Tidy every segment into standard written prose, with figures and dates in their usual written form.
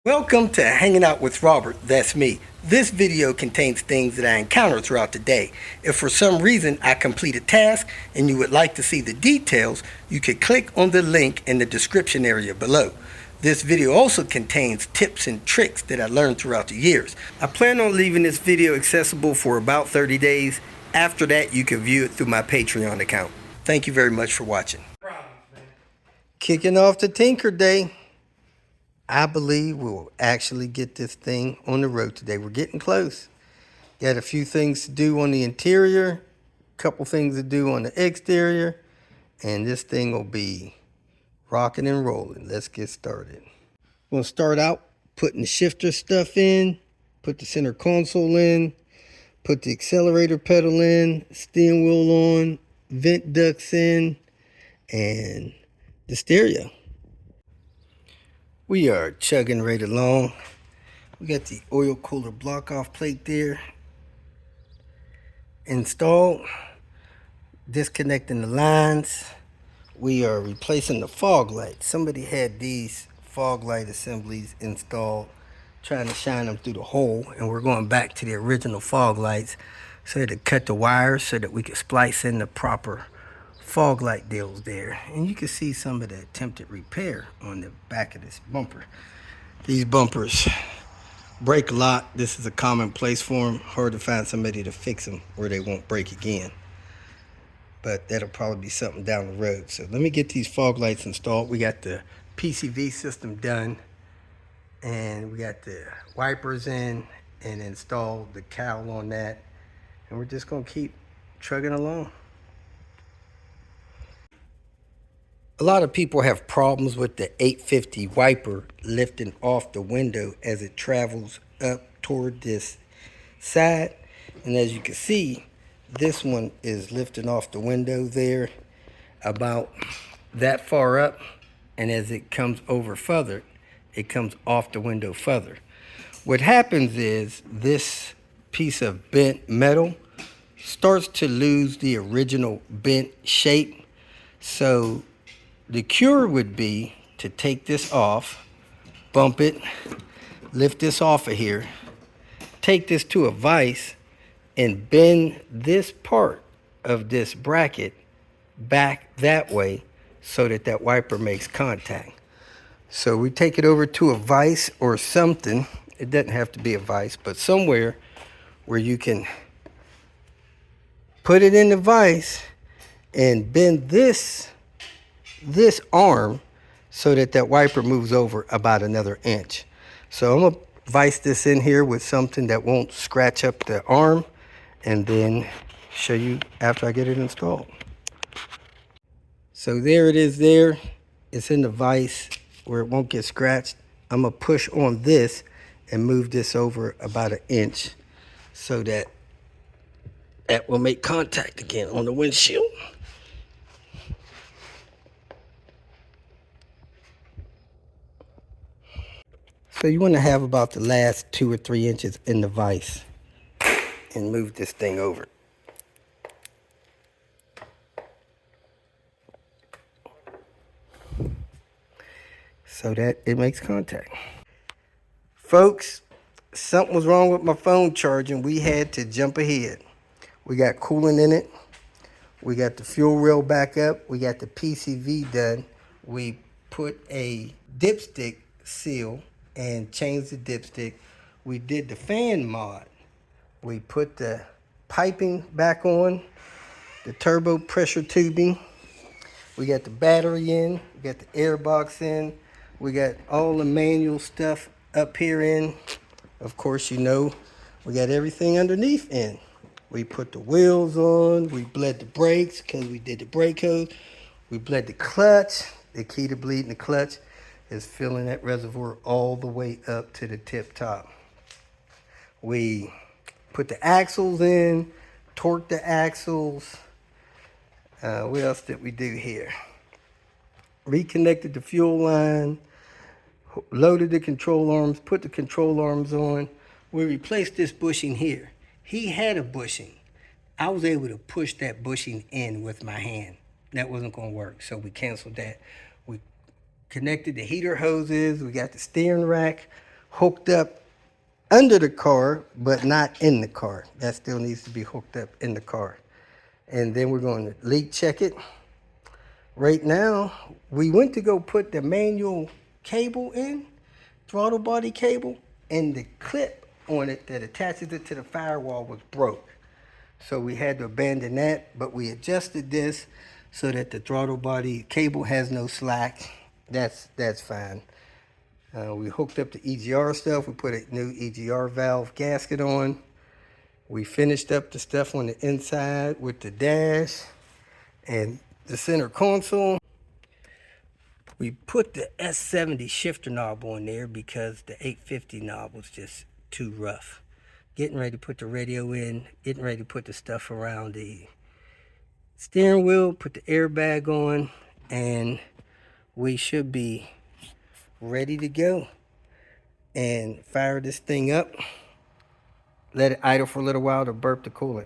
Welcome to Hanging Out with Robert, that's me. This video contains things that I encounter throughout the day. If for some reason I complete a task and you would like to see the details, you can click on the link in the description area below. This video also contains tips and tricks that I learned throughout the years. I plan on leaving this video accessible for about 30 days. After that, you can view it through my Patreon account. Thank you very much for watching. Kicking off the Tinker Day. I believe we'll actually get this thing on the road today. We're getting close. Got a few things to do on the interior, a couple things to do on the exterior, and this thing will be rocking and rolling. Let's get started. We'll start out putting the shifter stuff in, put the center console in, put the accelerator pedal in, steering wheel on, vent ducts in, and the stereo. We are chugging right along. We got the oil cooler block off plate there installed. Disconnecting the lines. We are replacing the fog lights. Somebody had these fog light assemblies installed, trying to shine them through the hole, and we're going back to the original fog lights so to cut the wires so that we could splice in the proper fog light deals there. And you can see some of the attempted repair on the back of this bumper. These bumpers break a lot. This is a common place for them. Hard to find somebody to fix them where they won't break again, but that'll probably be something down the road. So let me get these fog lights installed. We got the PCV system done, and we got the wipers in and installed the cowl on that, and we're just gonna keep trugging along. A lot of people have problems with the 850 wiper lifting off the window as it travels up toward this side. And as you can see, this one is lifting off the window there about that far up. And as it comes over further, it comes off the window further. What happens is this piece of bent metal starts to lose the original bent shape. So the cure would be to take this off, bump it, lift this off of here, take this to a vise, and bend this part of this bracket back that way so that that wiper makes contact. So we take it over to a vise or something. It doesn't have to be a vise, but somewhere where you can put it in the vise and bend this arm so that that wiper moves over about another inch. So I'm gonna vise this in here with something that won't scratch up the arm, and then show you after I get it installed. So there it is there. It's in the vise where it won't get scratched. I'm gonna push on this and move this over about an inch so that that will make contact again on the windshield. So you want to have about the last 2 or 3 inches in the vise and move this thing over. So that it makes contact. Folks, something was wrong with my phone charging. We had to jump ahead. We got coolant in it. We got the fuel rail back up. We got the PCV done. We put a dipstick seal and changed the dipstick. We did the fan mod. We put the piping back on, the turbo pressure tubing. We got the battery in, we got the air box in, we got all the manual stuff up here in. Of course, you know, we got everything underneath in. We put the wheels on, we bled the brakes because we did the brake hose. We bled the clutch. The key to bleeding the clutch is filling that reservoir all the way up to the tip top. We put the axles in, torqued the axles. What else did we do here? Reconnected the fuel line, loaded the control arms, put the control arms on. We replaced this bushing here. He had a bushing. I was able to push that bushing in with my hand. That wasn't going to work, so we canceled that. We connected the heater hoses. We got the steering rack hooked up under the car, but not in the car. That still needs to be hooked up in the car. And then we're going to leak check it. Right now, we went to go put the manual cable in, throttle body cable, and the clip on it that attaches it to the firewall was broke. So we had to abandon that, but we adjusted this so that the throttle body cable has no slack. That's fine. We hooked up the EGR stuff. We put a new EGR valve gasket on. We finished up the stuff on the inside with the dash and the center console. We put the S70 shifter knob on there because the 850 knob was just too rough. Getting ready to put the radio in, getting ready to put the stuff around the steering wheel, put the airbag on, and we should be ready to go and fire this thing up. Let it idle for a little while to burp the coolant.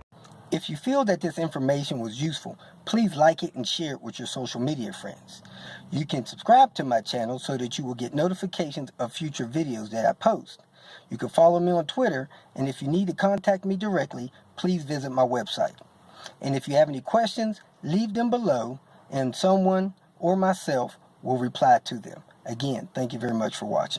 If you feel that this information was useful, please like it and share it with your social media friends. You can subscribe to my channel so that you will get notifications of future videos that I post. You can follow me on Twitter, and if you need to contact me directly, please visit my website. And if you have any questions, leave them below, and someone or myself will reply to them. Again, thank you very much for watching.